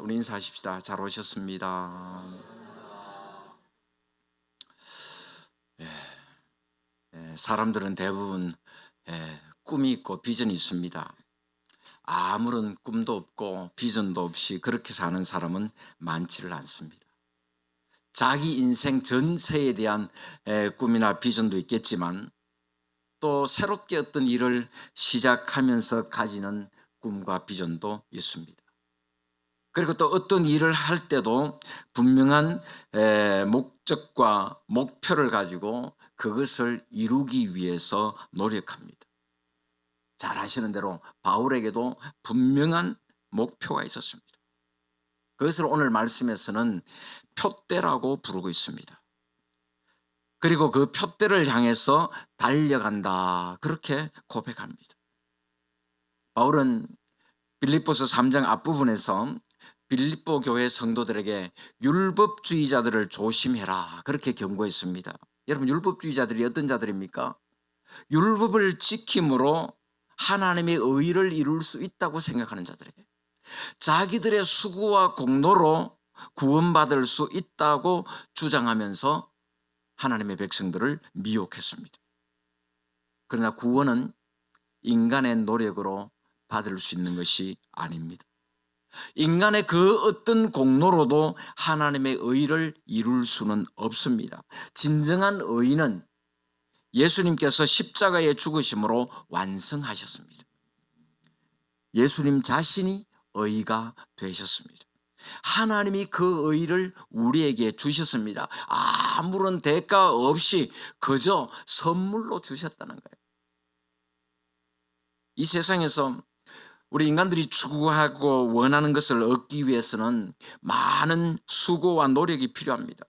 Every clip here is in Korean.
우리 인사하십시다. 잘 오셨습니다. 사람들은 대부분 꿈이 있고 비전이 있습니다. 아무런 꿈도 없고 비전도 없이 그렇게 사는 사람은 많지를 않습니다. 자기 인생 전체에 대한 꿈이나 비전도 있겠지만 또 새롭게 어떤 일을 시작하면서 가지는 꿈과 비전도 있습니다. 그리고 또 어떤 일을 할 때도 분명한 목적과 목표를 가지고 그것을 이루기 위해서 노력합니다. 잘 아시는 대로 바울에게도 분명한 목표가 있었습니다. 그것을 오늘 말씀에서는 표대라고 부르고 있습니다. 그리고 그 표대를 향해서 달려간다, 그렇게 고백합니다. 바울은 빌립보서 3장 앞부분에서 빌립보 교회 성도들에게 율법주의자들을 조심해라, 그렇게 경고했습니다. 여러분, 율법주의자들이 어떤 자들입니까? 율법을 지킴으로 하나님의 의를 이룰 수 있다고 생각하는 자들이에요. 자기들의 수고와 공로로 구원받을 수 있다고 주장하면서 하나님의 백성들을 미혹했습니다. 그러나 구원은 인간의 노력으로 받을 수 있는 것이 아닙니다. 인간의 그 어떤 공로로도 하나님의 의를 이룰 수는 없습니다. 진정한 의는 예수님께서 십자가에 죽으심으로 완성하셨습니다. 예수님 자신이 의가 되셨습니다. 하나님이 그 의를 우리에게 주셨습니다. 아무런 대가 없이 그저 선물로 주셨다는 거예요. 이 세상에서 우리 인간들이 추구하고 원하는 것을 얻기 위해서는 많은 수고와 노력이 필요합니다.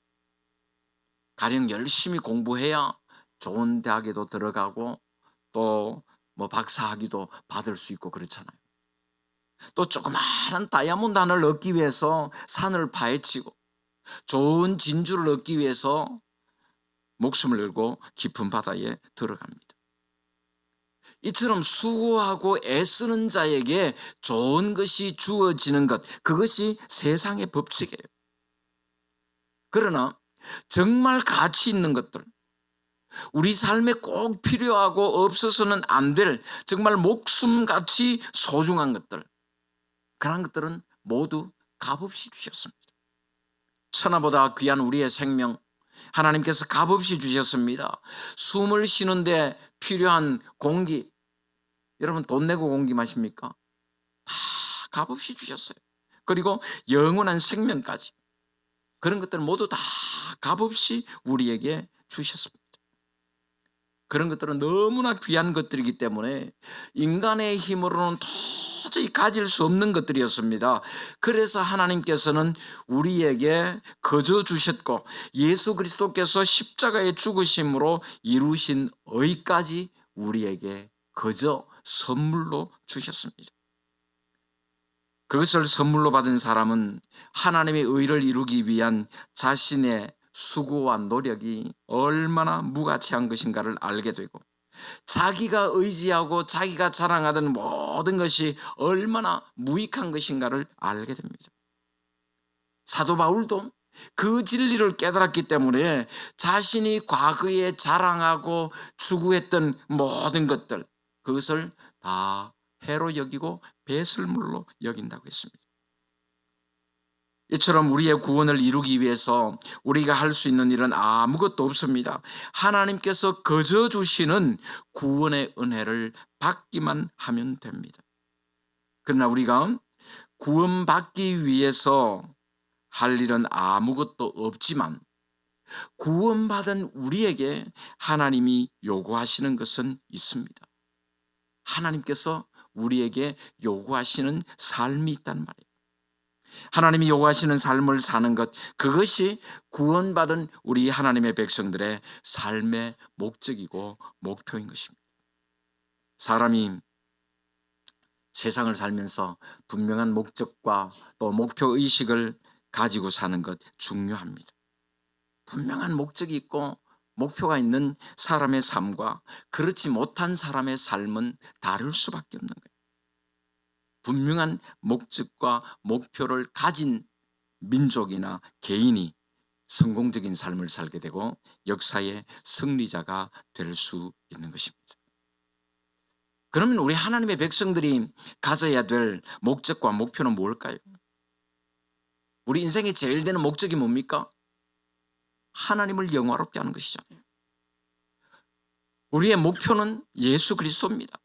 가령 열심히 공부해야 좋은 대학에도 들어가고 또 박사학위도 받을 수 있고 그렇잖아요. 또 조그마한 다이아몬드 하나를 얻기 위해서 산을 파헤치고 좋은 진주를 얻기 위해서 목숨을 걸고 깊은 바다에 들어갑니다. 이처럼 수고하고 애쓰는 자에게 좋은 것이 주어지는 것, 그것이 세상의 법칙이에요. 그러나 정말 가치 있는 것들, 우리 삶에 꼭 필요하고 없어서는 안 될 정말 목숨같이 소중한 것들, 그런 것들은 모두 값없이 주셨습니다. 천하보다 귀한 우리의 생명, 하나님께서 값없이 주셨습니다. 숨을 쉬는데 필요한 공기, 여러분 돈 내고 공기 마십니까? 다 값없이 주셨어요. 그리고 영원한 생명까지, 그런 것들 모두 다 값없이 우리에게 주셨습니다. 그런 것들은 너무나 귀한 것들이기 때문에 인간의 힘으로는 도저히 가질 수 없는 것들이었습니다. 그래서 하나님께서는 우리에게 거저 주셨고 예수 그리스도께서 십자가에 죽으심으로 이루신 의까지 우리에게 거저 선물로 주셨습니다. 그것을 선물로 받은 사람은 하나님의 의를 이루기 위한 자신의 수고와 노력이 얼마나 무가치한 것인가를 알게 되고, 자기가 의지하고 자기가 자랑하던 모든 것이 얼마나 무익한 것인가를 알게 됩니다. 사도 바울도 그 진리를 깨달았기 때문에 자신이 과거에 자랑하고 추구했던 모든 것들, 그것을 다 해로 여기고 배설물로 여긴다고 했습니다. 이처럼 우리의 구원을 이루기 위해서 우리가 할 수 있는 일은 아무것도 없습니다. 하나님께서 거저 주시는 구원의 은혜를 받기만 하면 됩니다. 그러나 우리가 구원받기 위해서 할 일은 아무것도 없지만 구원받은 우리에게 하나님이 요구하시는 것은 있습니다. 하나님께서 우리에게 요구하시는 삶이 있단 말이에요. 하나님이 요구하시는 삶을 사는 것, 그것이 구원받은 우리 하나님의 백성들의 삶의 목적이고 목표인 것입니다. 사람이 세상을 살면서 분명한 목적과 또 목표의식을 가지고 사는 것 중요합니다. 분명한 목적이 있고 목표가 있는 사람의 삶과 그렇지 못한 사람의 삶은 다를 수밖에 없는 거예요. 분명한 목적과 목표를 가진 민족이나 개인이 성공적인 삶을 살게 되고 역사의 승리자가 될 수 있는 것입니다. 그러면 우리 하나님의 백성들이 가져야 될 목적과 목표는 뭘까요? 우리 인생의 제일 되는 목적이 뭡니까? 하나님을 영화롭게 하는 것이잖아요. 우리의 목표는 예수 그리스도입니다.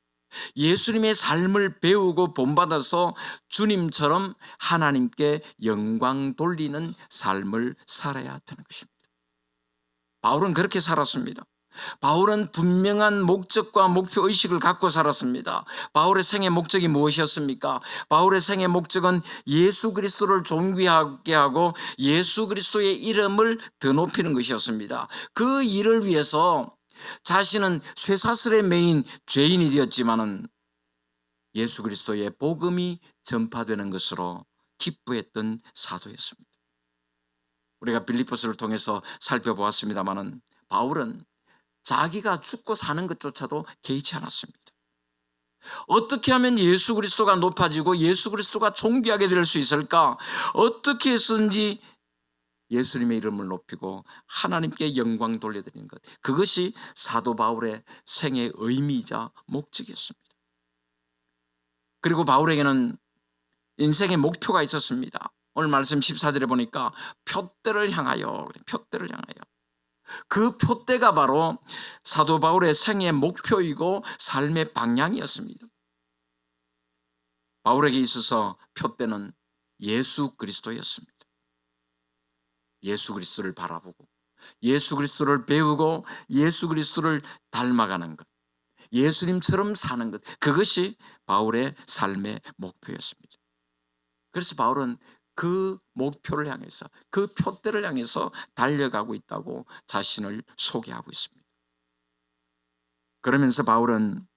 예수님의 삶을 배우고 본받아서 주님처럼 하나님께 영광 돌리는 삶을 살아야 되는 것입니다. 바울은 그렇게 살았습니다. 바울은 분명한 목적과 목표 의식을 갖고 살았습니다. 바울의 생애 목적이 무엇이었습니까? 바울의 생애 목적은 예수 그리스도를 존귀하게 하고 예수 그리스도의 이름을 더 높이는 것이었습니다. 그 일을 위해서 자신은 쇠사슬에 매인 죄인이 되었지만은 예수 그리스도의 복음이 전파되는 것으로 기뻐했던 사도였습니다. 우리가 빌립보서를 통해서 살펴보았습니다마는 바울은 자기가 죽고 사는 것조차도 개의치 않았습니다. 어떻게 하면 예수 그리스도가 높아지고 예수 그리스도가 존귀하게 될 수 있을까? 어떻게 해서든지 예수님의 이름을 높이고 하나님께 영광 돌려드리는 것, 그것이 사도 바울의 생애의 의미이자 목적이었습니다. 그리고 바울에게는 인생의 목표가 있었습니다. 오늘 말씀 14절에 보니까 표대를 향하여, 표대를 향하여. 그 표대가 바로 사도 바울의 생애의 목표이고 삶의 방향이었습니다. 바울에게 있어서 표대는 예수 그리스도였습니다. 예수 그리스도를 바라보고 예수 그리스도를 배우고 예수 그리스도를 닮아가는 것, 예수님처럼 사는 것, 그것이 바울의 삶의 목표였습니다. 그래서 바울은 그 목표를 향해서, 그 표대를 향해서 달려가고 있다고 자신을 소개하고 있습니다. 그러면서 바울은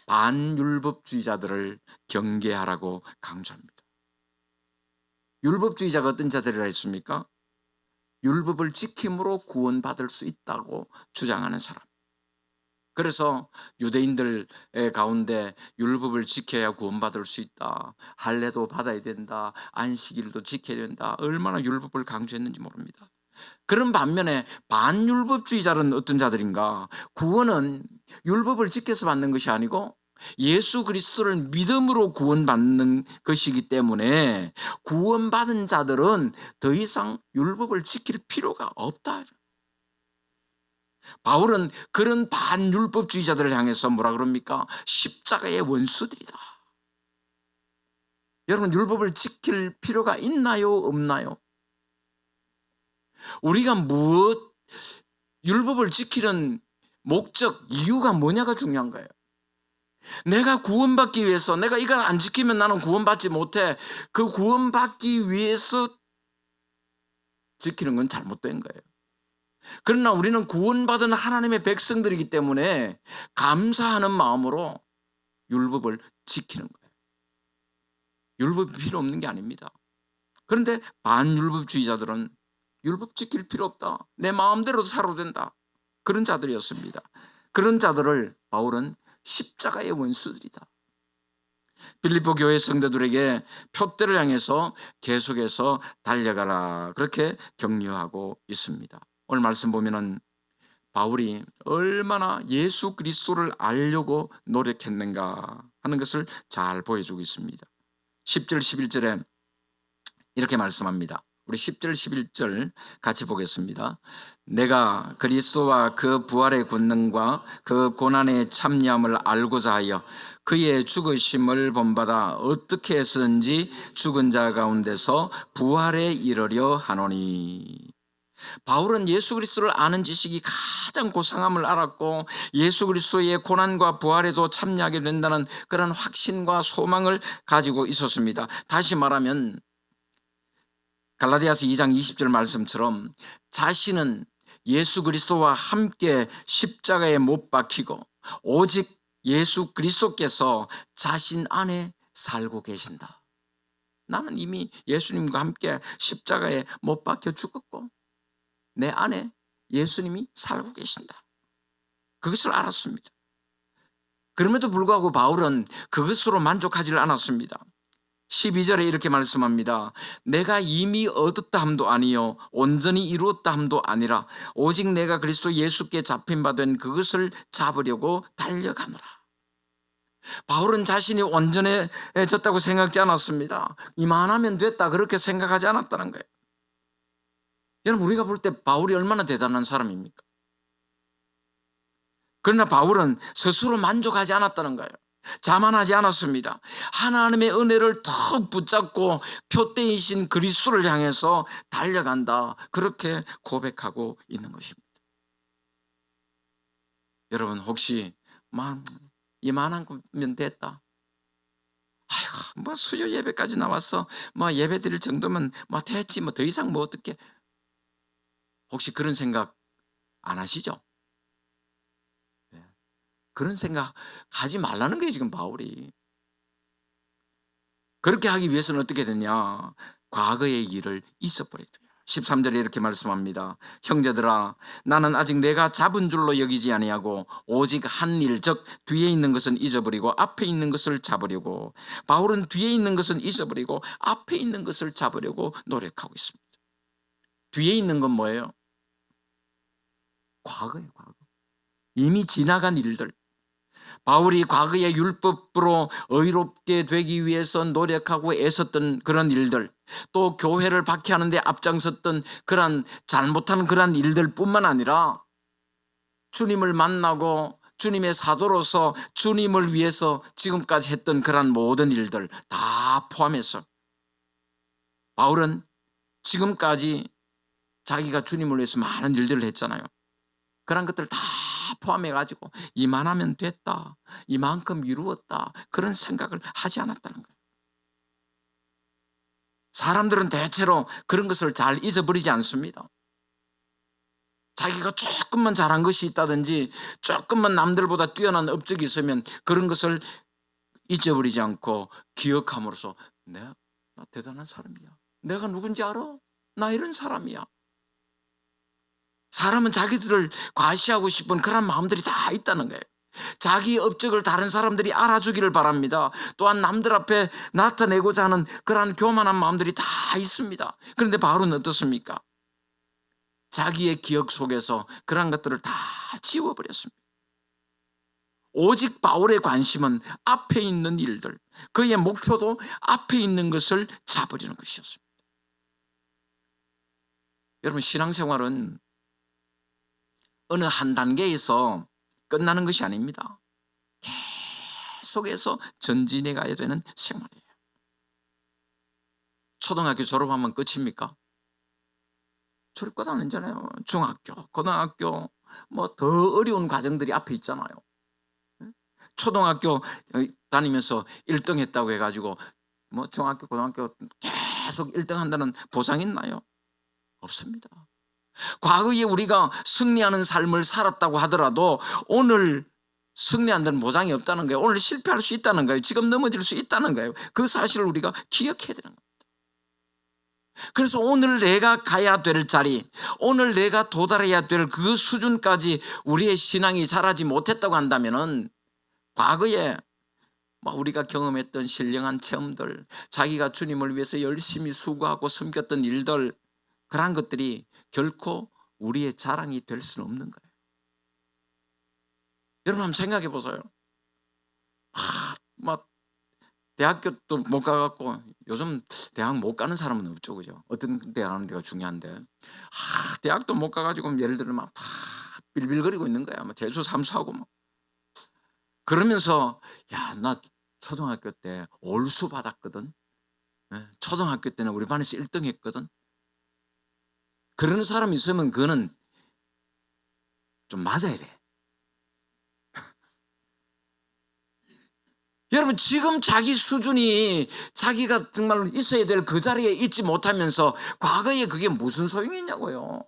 반율법주의자들을 경계하라고 강조합니다. 율법주의자가 어떤 자들이라 했습니까? 율법을 지킴으로 구원받을 수 있다고 주장하는 사람. 그래서 유대인들 가운데 율법을 지켜야 구원받을 수 있다, 할례도 받아야 된다, 안식일도 지켜야 된다, 얼마나 율법을 강조했는지 모릅니다. 그런 반면에 반율법주의자는 어떤 자들인가? 구원은 율법을 지켜서 받는 것이 아니고 예수 그리스도를 믿음으로 구원받는 것이기 때문에 구원받은 자들은 더 이상 율법을 지킬 필요가 없다. 바울은 그런 반율법주의자들을 향해서 뭐라 그럽니까? 십자가의 원수들이다. 여러분, 율법을 지킬 필요가 있나요? 없나요? 우리가 율법을 지키는 목적, 이유가 뭐냐가 중요한 거예요. 내가 구원받기 위해서, 내가 이걸 안 지키면 나는 구원받지 못해, 그 구원받기 위해서 지키는 건 잘못된 거예요. 그러나 우리는 구원받은 하나님의 백성들이기 때문에 감사하는 마음으로 율법을 지키는 거예요. 율법이 필요 없는 게 아닙니다. 그런데 반율법주의자들은 율법 지킬 필요 없다, 내 마음대로 살아도 된다, 그런 자들이었습니다. 그런 자들을 바울은 십자가의 원수들이다. 빌립보 교회 성도들에게 표대를 향해서 계속해서 달려가라, 그렇게 격려하고 있습니다. 오늘 말씀 보면은 바울이 얼마나 예수 그리스도를 알려고 노력했는가 하는 것을 잘 보여주고 있습니다. 10절 11절에 이렇게 말씀합니다. 우리 10절 11절 같이 보겠습니다. 내가 그리스도와 그 부활의 권능과 그 고난의 참여함을 알고자 하여 그의 죽으심을 본받아 어떻게 해서든지 죽은 자 가운데서 부활에 이르려 하노니. 바울은 예수 그리스도를 아는 지식이 가장 고상함을 알았고 예수 그리스도의 고난과 부활에도 참여하게 된다는 그런 확신과 소망을 가지고 있었습니다. 다시 말하면 갈라디아서 2장 20절 말씀처럼 자신은 예수 그리스도와 함께 십자가에 못 박히고 오직 예수 그리스도께서 자신 안에 살고 계신다. 나는 이미 예수님과 함께 십자가에 못 박혀 죽었고 내 안에 예수님이 살고 계신다. 그것을 알았습니다. 그럼에도 불구하고 바울은 그것으로 만족하지 않았습니다. 12절에 이렇게 말씀합니다. 내가 이미 얻었다 함도 아니요 온전히 이루었다 함도 아니라 오직 내가 그리스도 예수께 잡힌 바 된 그것을 잡으려고 달려가노라. 바울은 자신이 온전해졌다고 생각지 않았습니다. 이만하면 됐다 그렇게 생각하지 않았다는 거예요. 여러분, 우리가 볼 때 바울이 얼마나 대단한 사람입니까? 그러나 바울은 스스로 만족하지 않았다는 거예요. 자만하지 않았습니다. 하나님의 은혜를 더 붙잡고 표대이신 그리스도를 향해서 달려간다, 그렇게 고백하고 있는 것입니다. 여러분, 혹시 이만한 거면 됐다, 아이고 뭐 수요 예배까지 나왔어, 뭐 예배 드릴 정도면 뭐 됐지, 뭐 더 이상 뭐 어떻게, 혹시 그런 생각 안 하시죠? 그런 생각 하지 말라는 거예요, 지금 바울이. 그렇게 하기 위해서는 어떻게 되냐? 과거의 일을 잊어버려야 돼요. 13절에 이렇게 말씀합니다. 형제들아, 나는 아직 내가 잡은 줄로 여기지 아니하고 오직 한 일, 즉 뒤에 있는 것은 잊어버리고 앞에 있는 것을 잡으려고. 바울은 뒤에 있는 것은 잊어버리고 앞에 있는 것을 잡으려고 노력하고 있습니다. 뒤에 있는 건 뭐예요? 과거예요, 과거. 이미 지나간 일들. 바울이 과거의 율법으로 의롭게 되기 위해서 노력하고 애썼던 그런 일들, 또 교회를 박해하는 데 앞장섰던 그런 잘못한 그런 일들 뿐만 아니라 주님을 만나고 주님의 사도로서 주님을 위해서 지금까지 했던 그런 모든 일들 다 포함해서 바울은 지금까지 자기가 주님을 위해서 많은 일들을 했잖아요. 그런 것들 다 포함해가지고 이만하면 됐다, 이만큼 이루었다, 그런 생각을 하지 않았다는 거예요. 사람들은 대체로 그런 것을 잘 잊어버리지 않습니다. 자기가 조금만 잘한 것이 있다든지 조금만 남들보다 뛰어난 업적이 있으면 그런 것을 잊어버리지 않고 기억함으로써 나 대단한 사람이야, 내가 누군지 알아? 나 이런 사람이야. 사람은 자기들을 과시하고 싶은 그런 마음들이 다 있다는 거예요. 자기 업적을 다른 사람들이 알아주기를 바랍니다. 또한 남들 앞에 나타내고자 하는 그러한 교만한 마음들이 다 있습니다. 그런데 바울은 어떻습니까? 자기의 기억 속에서 그런 것들을 다 지워버렸습니다. 오직 바울의 관심은 앞에 있는 일들, 그의 목표도 앞에 있는 것을 잡으려는 것이었습니다. 여러분, 신앙생활은 어느 한 단계에서 끝나는 것이 아닙니다. 계속해서 전진해 가야 되는 생활이에요. 초등학교 졸업하면 끝입니까? 졸업 끝 아니잖아요. 중학교, 고등학교, 뭐 더 어려운 과정들이 앞에 있잖아요. 초등학교 다니면서 1등 했다고 해가지고 뭐 중학교, 고등학교 계속 1등 한다는 보장 있나요? 없습니다. 과거에 우리가 승리하는 삶을 살았다고 하더라도 오늘 승리한다는 보장이 없다는 거예요. 오늘 실패할 수 있다는 거예요. 지금 넘어질 수 있다는 거예요. 그 사실을 우리가 기억해야 되는 겁니다. 그래서 오늘 내가 가야 될 자리, 오늘 내가 도달해야 될 그 수준까지 우리의 신앙이 자라지 못했다고 한다면은 과거에 우리가 경험했던 신령한 체험들, 자기가 주님을 위해서 열심히 수고하고 섬겼던 일들, 그러한 것들이 결코 우리의 자랑이 될 수는 없는 거예요. 여러분 한번 생각해 보세요. 막 대학교도 못 가갖고, 요즘 대학 못 가는 사람은 없죠, 그죠? 어떤 대학 가는 데가 중요한데, 대학도 못 가가지고 예를 들어 막 빌빌거리고 있는 거야. 막 재수 삼수하고 막. 그러면서 나 초등학교 때 올수 받았거든. 초등학교 때는 우리 반에서 1등 했거든. 그런 사람이 있으면 그거는 좀 맞아야 돼. 여러분, 지금 자기 수준이 자기가 정말 있어야 될 그 자리에 있지 못하면서 과거에 그게 무슨 소용이 있냐고요.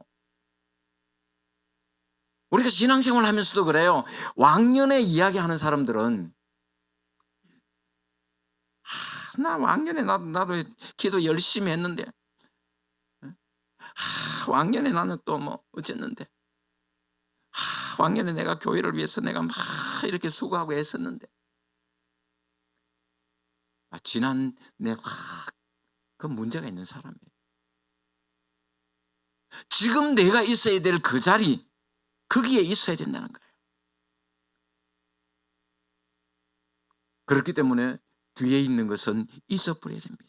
우리가 신앙생활 하면서도 그래요. 왕년에 이야기하는 사람들은 나 왕년에 나도 기도 열심히 했는데, 왕년에 나는 또 뭐 어쨌는데, 왕년에 내가 교회를 위해서 내가 막 이렇게 수고하고 애썼는데, 지난 그 문제가 있는 사람이에요. 지금 내가 있어야 될 그 자리, 거기에 있어야 된다는 거예요. 그렇기 때문에 뒤에 있는 것은 잊어버려야 됩니다.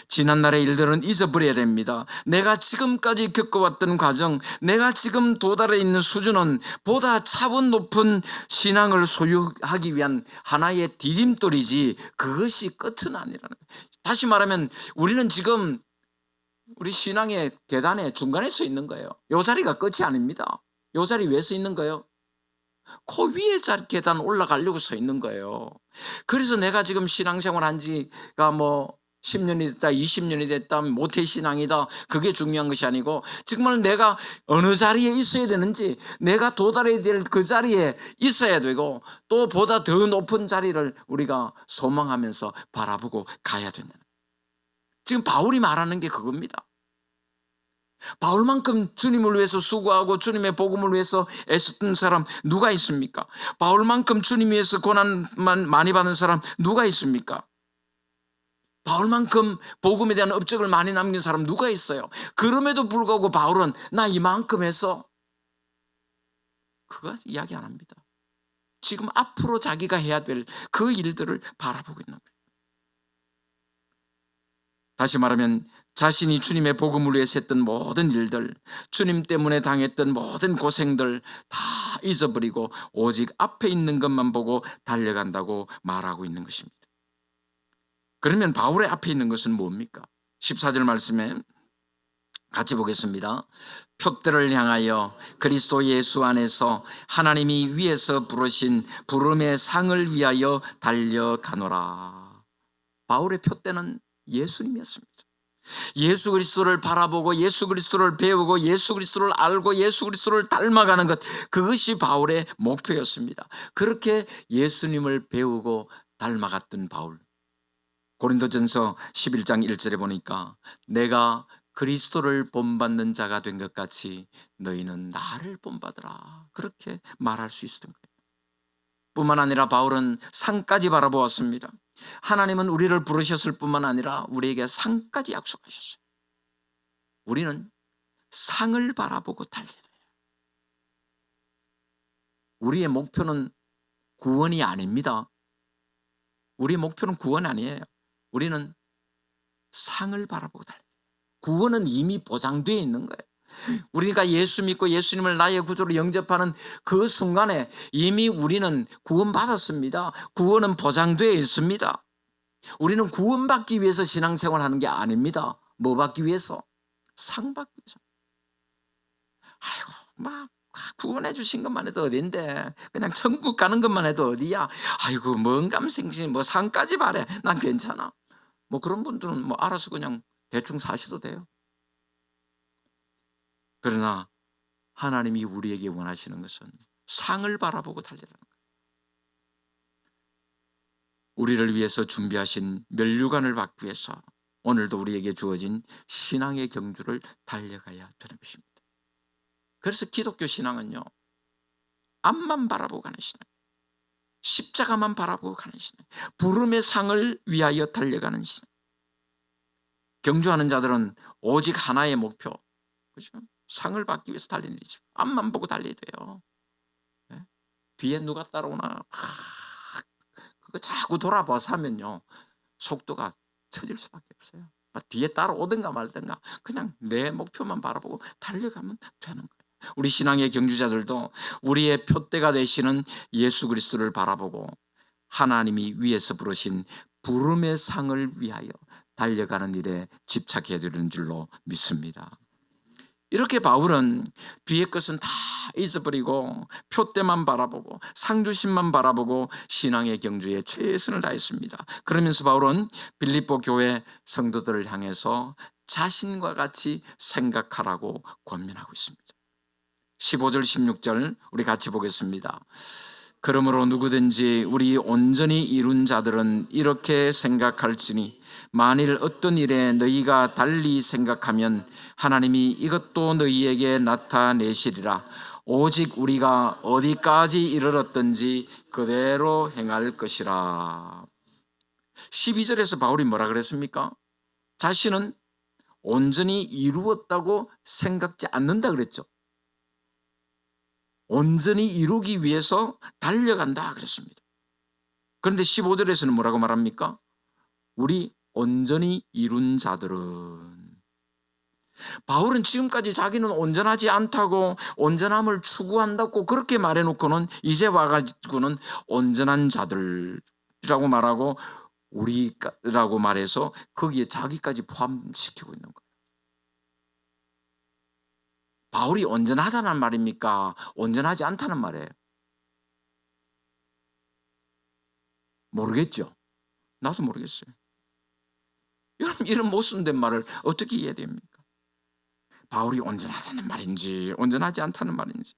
지난날의 일들은 잊어버려야 됩니다. 내가 지금까지 겪어왔던 과정, 내가 지금 도달해 있는 수준은 보다 차원 높은 신앙을 소유하기 위한 하나의 디딤돌이지 그것이 끝은 아니라는 거예요. 다시 말하면 우리는 지금 우리 신앙의 계단의 중간에 서 있는 거예요. 이 자리가 끝이 아닙니다. 이 자리 왜 서 있는 거예요? 그 위에 계단 올라가려고 서 있는 거예요. 그래서 내가 지금 신앙생활 한 지가 10년이 됐다, 20년이 됐다, 모태신앙이다, 그게 중요한 것이 아니고 정말 내가 어느 자리에 있어야 되는지, 내가 도달해야 될 그 자리에 있어야 되고 또 보다 더 높은 자리를 우리가 소망하면서 바라보고 가야 된다. 지금 바울이 말하는 게 그겁니다. 바울만큼 주님을 위해서 수고하고 주님의 복음을 위해서 애썼던 사람 누가 있습니까? 바울만큼 주님 위해서 고난만 많이 받은 사람 누가 있습니까? 바울만큼 복음에 대한 업적을 많이 남긴 사람 누가 있어요? 그럼에도 불구하고 바울은 나 이만큼 해서 그거 이야기 안 합니다. 지금 앞으로 자기가 해야 될 그 일들을 바라보고 있는 거예요. 다시 말하면 자신이 주님의 복음을 위해서 했던 모든 일들, 주님 때문에 당했던 모든 고생들 다 잊어버리고 오직 앞에 있는 것만 보고 달려간다고 말하고 있는 것입니다. 그러면 바울의 앞에 있는 것은 뭡니까? 14절 말씀에 같이 보겠습니다. 표대를 향하여 그리스도 예수 안에서 하나님이 위에서 부르신 부름의 상을 위하여 달려가노라. 바울의 표대는 예수님이었습니다. 예수 그리스도를 바라보고 예수 그리스도를 배우고 예수 그리스도를 알고 예수 그리스도를 닮아가는 것, 그것이 바울의 목표였습니다. 그렇게 예수님을 배우고 닮아갔던 바울, 고린도전서 11장 1절에 보니까 내가 그리스도를 본받는 자가 된 것 같이 너희는 나를 본받으라, 그렇게 말할 수 있었던 거예요. 뿐만 아니라 바울은 상까지 바라보았습니다. 하나님은 우리를 부르셨을 뿐만 아니라 우리에게 상까지 약속하셨어요. 우리는 상을 바라보고 달려야 돼요. 우리의 목표는 구원이 아닙니다. 우리의 목표는 구원 아니에요. 우리는 상을 바라보고 달려야 돼요. 구원은 이미 보장되어 있는 거예요. 우리가 예수 믿고 예수님을 나의 구주로 영접하는 그 순간에 이미 우리는 구원받았습니다. 구원은 보장되어 있습니다. 우리는 구원받기 위해서 신앙생활하는 게 아닙니다. 뭐 받기 위해서? 상 받기 위해서. 아이고, 막 구원해 주신 것만 해도 어딘데, 그냥 천국 가는 것만 해도 어디야. 아이고, 뭔 감생신 뭐 상까지 바래. 난 괜찮아. 뭐 그런 분들은 뭐 알아서 그냥 대충 사셔도 돼요. 그러나 하나님이 우리에게 원하시는 것은 상을 바라보고 달리라는 거예요. 우리를 위해서 준비하신 면류관을 받기 위해서 오늘도 우리에게 주어진 신앙의 경주를 달려가야 되는 것입니다. 그래서 기독교 신앙은요, 앞만 바라보고 가는 신앙, 십자가만 바라보고 가는 신앙, 부름의 상을 위하여 달려가는 신앙. 경주하는 자들은 오직 하나의 목표, 그렇죠? 상을 받기 위해서 달리는 일이죠. 앞만 보고 달려야 돼요. 네? 뒤에 누가 따라오나 그거 자꾸 돌아봐서 하면요, 속도가 처질 수밖에 없어요. 뒤에 따라오든가 말든가 그냥 내 목표만 바라보고 달려가면 되는 거예요. 우리 신앙의 경주자들도 우리의 표대가 되시는 예수 그리스도를 바라보고 하나님이 위에서 부르신 부름의 상을 위하여 달려가는 일에 집착해야 되는 줄로 믿습니다. 이렇게 바울은 뒤의 것은 다 잊어버리고 표대만 바라보고 상주심만 바라보고 신앙의 경주에 최선을 다했습니다. 그러면서 바울은 빌립보 교회 성도들을 향해서 자신과 같이 생각하라고 권면하고 있습니다. 15절 16절 우리 같이 보겠습니다. 그러므로 누구든지 우리 온전히 이룬 자들은 이렇게 생각할지니 만일 어떤 일에 너희가 달리 생각하면 하나님이 이것도 너희에게 나타내시리라. 오직 우리가 어디까지 이르렀든지 그대로 행할 것이라. 12절에서 바울이 뭐라 그랬습니까? 자신은 온전히 이루었다고 생각지 않는다 그랬죠. 온전히 이루기 위해서 달려간다 그랬습니다. 그런데 15절에서는 뭐라고 말합니까? 우리 온전히 이룬 자들은, 바울은 지금까지 자기는 온전하지 않다고 온전함을 추구한다고 그렇게 말해놓고는 이제 와가지고는 온전한 자들이라고 말하고 우리라고 말해서 거기에 자기까지 포함시키고 있는 거예요. 바울이 온전하다는 말입니까? 온전하지 않다는 말이에요? 모르겠죠. 나도 모르겠어요. 여러분, 이런 못쓴된 말을 어떻게 이해해야 됩니까? 바울이 온전하다는 말인지 온전하지 않다는 말인지.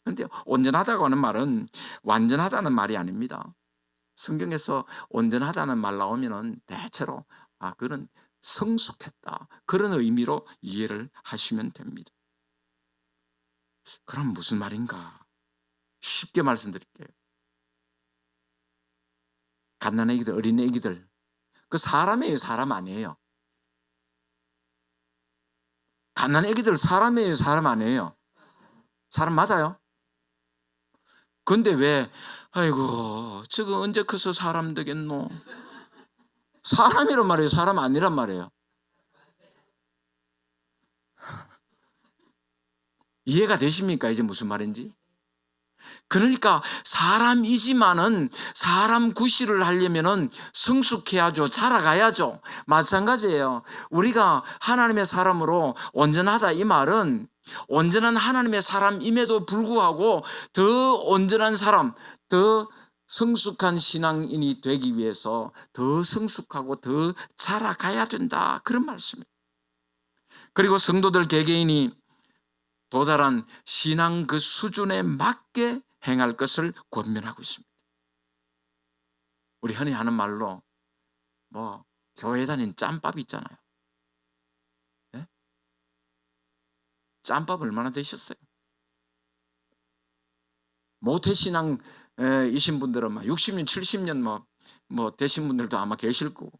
그런데 온전하다고 하는 말은 완전하다는 말이 아닙니다. 성경에서 온전하다는 말 나오면은 대체로 그는 성숙했다, 그런 의미로 이해를 하시면 됩니다. 그럼 무슨 말인가? 쉽게 말씀드릴게요. 갓난아기들, 어린애기들, 그 사람이에요, 사람 아니에요? 갓난아기들 사람이에요, 사람 아니에요? 사람 맞아요? 근데 왜 아이고 저거 언제 커서 사람 되겠노? 사람이란 말이에요, 사람 아니란 말이에요? 이해가 되십니까? 이제 무슨 말인지? 그러니까 사람이지만은 사람 구실을 하려면은 성숙해야죠. 자라가야죠. 마찬가지예요. 우리가 하나님의 사람으로 온전하다 이 말은 온전한 하나님의 사람임에도 불구하고 더 온전한 사람, 더 성숙한 신앙인이 되기 위해서 더 성숙하고 더 자라가야 된다, 그런 말씀이에요. 그리고 성도들 개개인이 도달한 신앙 그 수준에 맞게 행할 것을 권면하고 있습니다. 우리 흔히 하는 말로 교회 다닌 짬밥 있잖아요. 네? 짬밥 얼마나 되셨어요? 모태신앙이신 분들은 60년, 70년 되신 분들도 아마 계실 거고,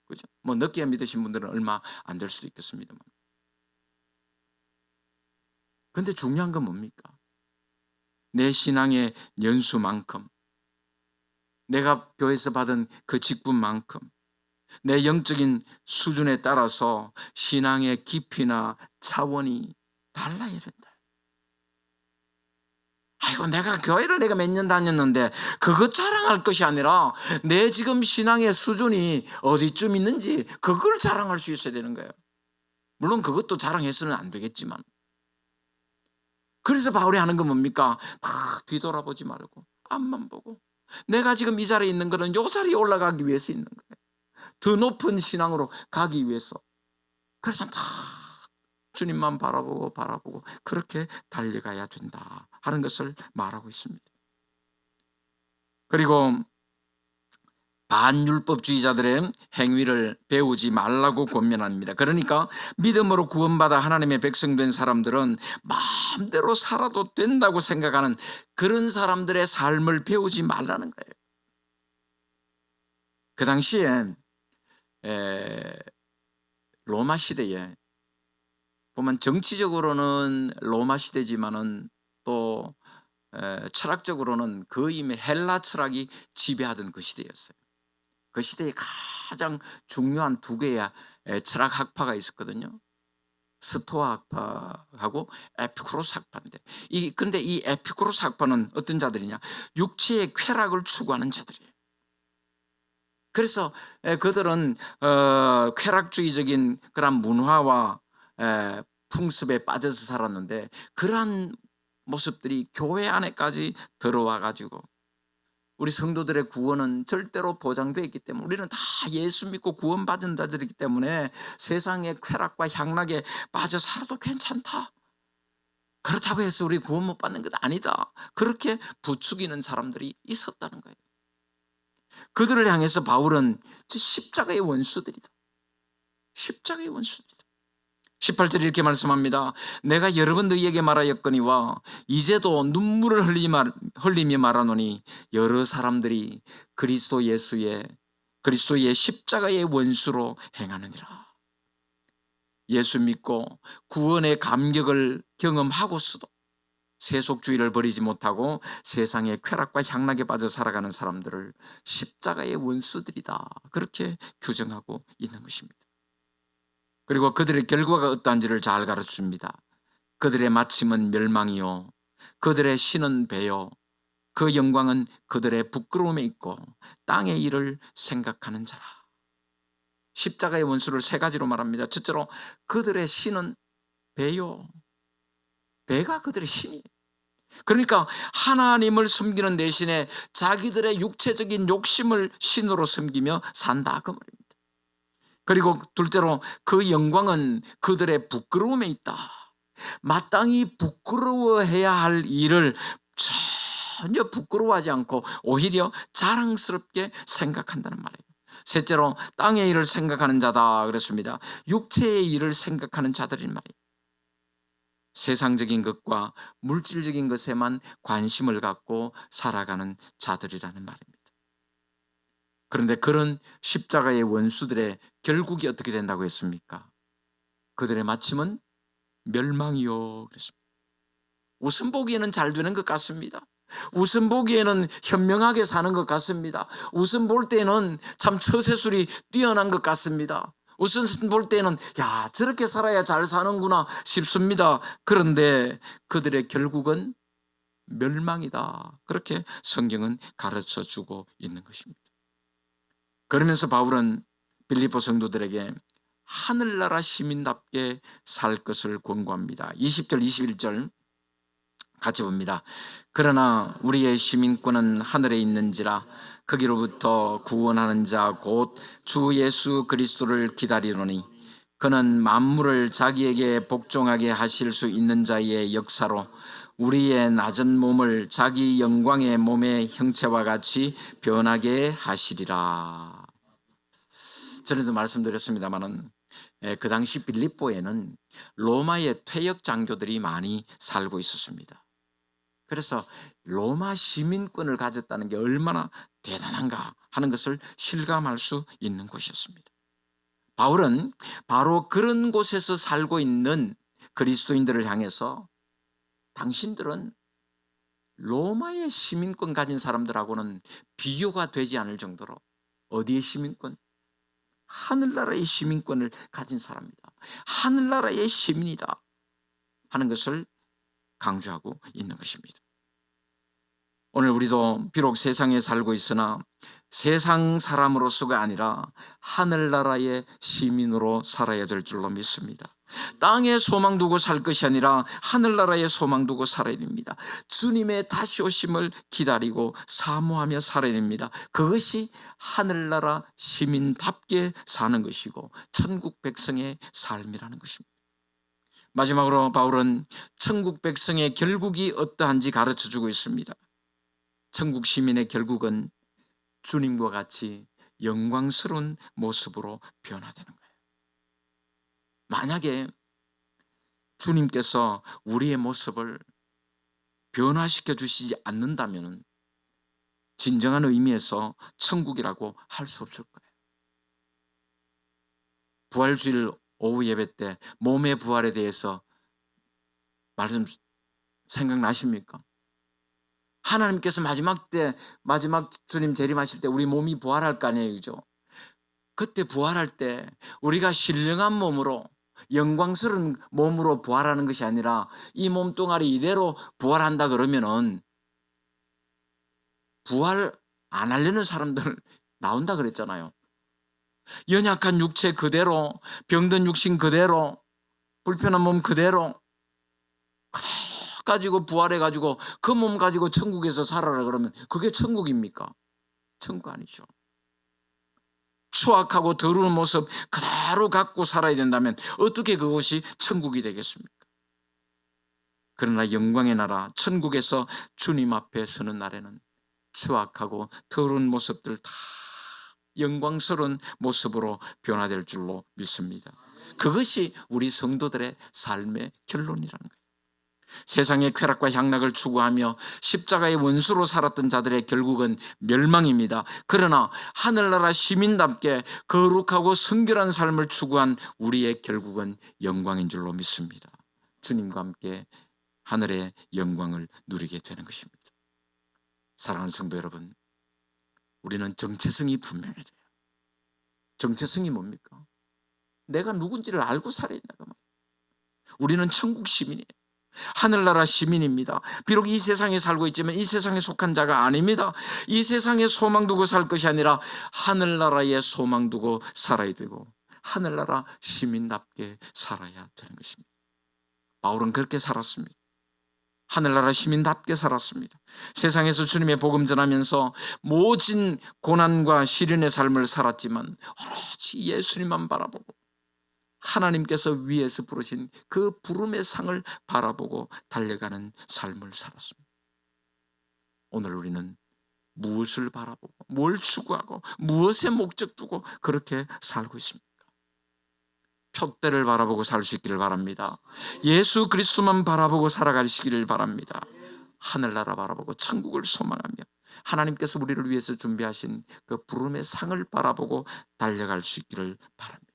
그죠? 늦게 믿으신 분들은 얼마 안 될 수도 있겠습니다만. 그런데 중요한 건 뭡니까? 내 신앙의 연수만큼, 내가 교회에서 받은 그 직분만큼 내 영적인 수준에 따라서 신앙의 깊이나 차원이 달라야 된다. 아이고 내가 교회를 내가 몇 년 다녔는데 그것 자랑할 것이 아니라 내 지금 신앙의 수준이 어디쯤 있는지 그걸 자랑할 수 있어야 되는 거예요. 물론 그것도 자랑해서는 안 되겠지만. 그래서 바울이 하는 건 뭡니까? 다 뒤돌아보지 말고 앞만 보고 내가 지금 이 자리에 있는 거는 이 자리에 올라가기 위해서 있는 거예요. 더 높은 신앙으로 가기 위해서. 그래서 다 주님만 바라보고 그렇게 달려가야 된다 하는 것을 말하고 있습니다. 그리고 반율법주의자들의 행위를 배우지 말라고 권면합니다. 그러니까 믿음으로 구원받아 하나님의 백성 된 사람들은 마음대로 살아도 된다고 생각하는 그런 사람들의 삶을 배우지 말라는 거예요. 그 당시에 로마 시대에 보면 정치적으로는 로마 시대지만은 또 철학적으로는 거의 헬라 철학이 지배하던 그 시대였어요. 그 시대에 가장 중요한 두 개의 철학 학파가 있었거든요. 스토아 학파하고 에피쿠로스 학파인데, 근데 이 에피쿠로스 학파는 어떤 자들이냐? 육체의 쾌락을 추구하는 자들이에요. 그래서 그들은 쾌락주의적인 그런 문화와 풍습에 빠져서 살았는데, 그러한 모습들이 교회 안에까지 들어와 가지고 우리 성도들의 구원은 절대로 보장되어 있기 때문에 우리는 다 예수 믿고 구원받은 자들이기 때문에 세상의 쾌락과 향락에 빠져 살아도 괜찮다, 그렇다고 해서 우리 구원 못 받는 것 아니다, 그렇게 부추기는 사람들이 있었다는 거예요. 그들을 향해서 바울은 십자가의 원수들이다, 십자가의 원수들이다. 18절에 이렇게 말씀합니다. 내가 여러 번 너희에게 말하였거니와 이제도 눈물을 흘리며 말하노니 여러 사람들이 그리스도 예수의 그리스도의 십자가의 원수로 행하느니라. 예수 믿고 구원의 감격을 경험하고서도 세속주의를 버리지 못하고 세상의 쾌락과 향락에 빠져 살아가는 사람들을 십자가의 원수들이다, 그렇게 규정하고 있는 것입니다. 그리고 그들의 결과가 어떠한지를 잘 가르쳐줍니다. 그들의 마침은 멸망이요 그들의 신은 배요 그 영광은 그들의 부끄러움에 있고 땅의 일을 생각하는 자라. 십자가의 원수를 세 가지로 말합니다. 첫째로 그들의 신은 배요. 배가 그들의 신이에요. 그러니까 하나님을 섬기는 대신에 자기들의 육체적인 욕심을 신으로 섬기며 산다, 그 말입니다. 그리고 둘째로 그 영광은 그들의 부끄러움에 있다. 마땅히 부끄러워해야 할 일을 전혀 부끄러워하지 않고 오히려 자랑스럽게 생각한다는 말이에요. 셋째로 땅의 일을 생각하는 자다 그랬습니다. 육체의 일을 생각하는 자들인 말이에요. 세상적인 것과 물질적인 것에만 관심을 갖고 살아가는 자들이라는 말입니다. 그런데 그런 십자가의 원수들의 결국이 어떻게 된다고 했습니까? 그들의 마침은 멸망이요 그랬습니다. 웃음 보기에는 잘 되는 것 같습니다. 웃음 보기에는 현명하게 사는 것 같습니다. 웃음 볼 때는 참 처세술이 뛰어난 것 같습니다. 웃음 볼 때는 야, 저렇게 살아야 잘 사는구나 싶습니다. 그런데 그들의 결국은 멸망이다, 그렇게 성경은 가르쳐 주고 있는 것입니다. 그러면서 바울은 빌립보 성도들에게 하늘나라 시민답게 살 것을 권고합니다. 20절 21절 같이 봅니다. 그러나 우리의 시민권은 하늘에 있는지라 거기로부터 구원하는 자 곧 주 예수 그리스도를 기다리노니 그는 만물을 자기에게 복종하게 하실 수 있는 자의 역사로 우리의 낮은 몸을 자기 영광의 몸의 형체와 같이 변하게 하시리라. 전에도 말씀드렸습니다마는 그 당시 빌립보에는 로마의 퇴역 장교들이 많이 살고 있었습니다. 그래서 로마 시민권을 가졌다는 게 얼마나 대단한가 하는 것을 실감할 수 있는 곳이었습니다. 바울은 바로 그런 곳에서 살고 있는 그리스도인들을 향해서 당신들은 로마의 시민권 가진 사람들하고는 비교가 되지 않을 정도로, 어디의 시민권? 하늘나라의 시민권을 가진 사람이다, 하늘나라의 시민이다 하는 것을 강조하고 있는 것입니다. 오늘 우리도 비록 세상에 살고 있으나 세상 사람으로서가 아니라 하늘나라의 시민으로 살아야 될 줄로 믿습니다. 땅에 소망 두고 살 것이 아니라 하늘나라에 소망 두고 살아야 됩니다. 주님의 다시 오심을 기다리고 사모하며 살아야 됩니다. 그것이 하늘나라 시민답게 사는 것이고 천국 백성의 삶이라는 것입니다. 마지막으로 바울은 천국 백성의 결국이 어떠한지 가르쳐주고 있습니다. 천국 시민의 결국은 주님과 같이 영광스러운 모습으로 변화되는 거예요. 만약에 주님께서 우리의 모습을 변화시켜 주시지 않는다면 진정한 의미에서 천국이라고 할 수 없을 거예요. 부활주일 오후 예배 때 몸의 부활에 대해서 말씀 생각나십니까? 하나님께서 마지막 주님 재림하실 때 우리 몸이 부활할 거 아니에요, 그죠? 그때 부활할 때 우리가 신령한 몸으로 영광스러운 몸으로 부활하는 것이 아니라 이 몸뚱아리 이대로 부활한다 그러면은 부활 안 하려는 사람들 나온다 그랬잖아요. 연약한 육체 그대로, 병든 육신 그대로, 불편한 몸 그대로 가지고 부활해가지고 그 몸 가지고 천국에서 살아라 그러면 그게 천국입니까? 천국 아니죠. 추악하고 더러운 모습 그대로 갖고 살아야 된다면 어떻게 그것이 천국이 되겠습니까? 그러나 영광의 나라 천국에서 주님 앞에 서는 날에는 추악하고 더러운 모습들 다 영광스러운 모습으로 변화될 줄로 믿습니다. 그것이 우리 성도들의 삶의 결론이라는 거예요. 세상의 쾌락과 향락을 추구하며 십자가의 원수로 살았던 자들의 결국은 멸망입니다. 그러나 하늘나라 시민답게 거룩하고 성결한 삶을 추구한 우리의 결국은 영광인 줄로 믿습니다. 주님과 함께 하늘의 영광을 누리게 되는 것입니다. 사랑하는 성도 여러분, 우리는 정체성이 분명해야 돼요. 정체성이 뭡니까? 내가 누군지를 알고 살아야 된다고 말이에요. 우리는 천국 시민이에요. 하늘나라 시민입니다. 비록 이 세상에 살고 있지만 이 세상에 속한 자가 아닙니다. 이 세상에 소망 두고 살 것이 아니라 하늘나라에 소망 두고 살아야 되고 하늘나라 시민답게 살아야 되는 것입니다. 바울은 그렇게 살았습니다. 하늘나라 시민답게 살았습니다. 세상에서 주님의 복음 전하면서 모진 고난과 시련의 삶을 살았지만 오로지 예수님만 바라보고 하나님께서 위에서 부르신 그 부름의 상을 바라보고 달려가는 삶을 살았습니다. 오늘 우리는 무엇을 바라보고 뭘 추구하고 무엇에 목적 두고 그렇게 살고 있습니까? 표대를 바라보고 살 수 있기를 바랍니다. 예수 그리스도만 바라보고 살아가시기를 바랍니다. 하늘나라 바라보고 천국을 소망하며 하나님께서 우리를 위해서 준비하신 그 부름의 상을 바라보고 달려갈 수 있기를 바랍니다.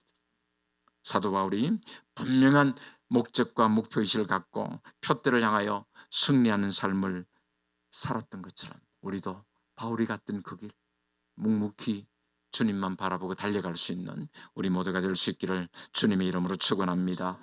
사도 바울이 분명한 목적과 목표의식을 갖고 표대를 향하여 승리하는 삶을 살았던 것처럼 우리도 바울이 갔던 그 길 묵묵히 주님만 바라보고 달려갈 수 있는 우리 모두가 될 수 있기를 주님의 이름으로 축원합니다.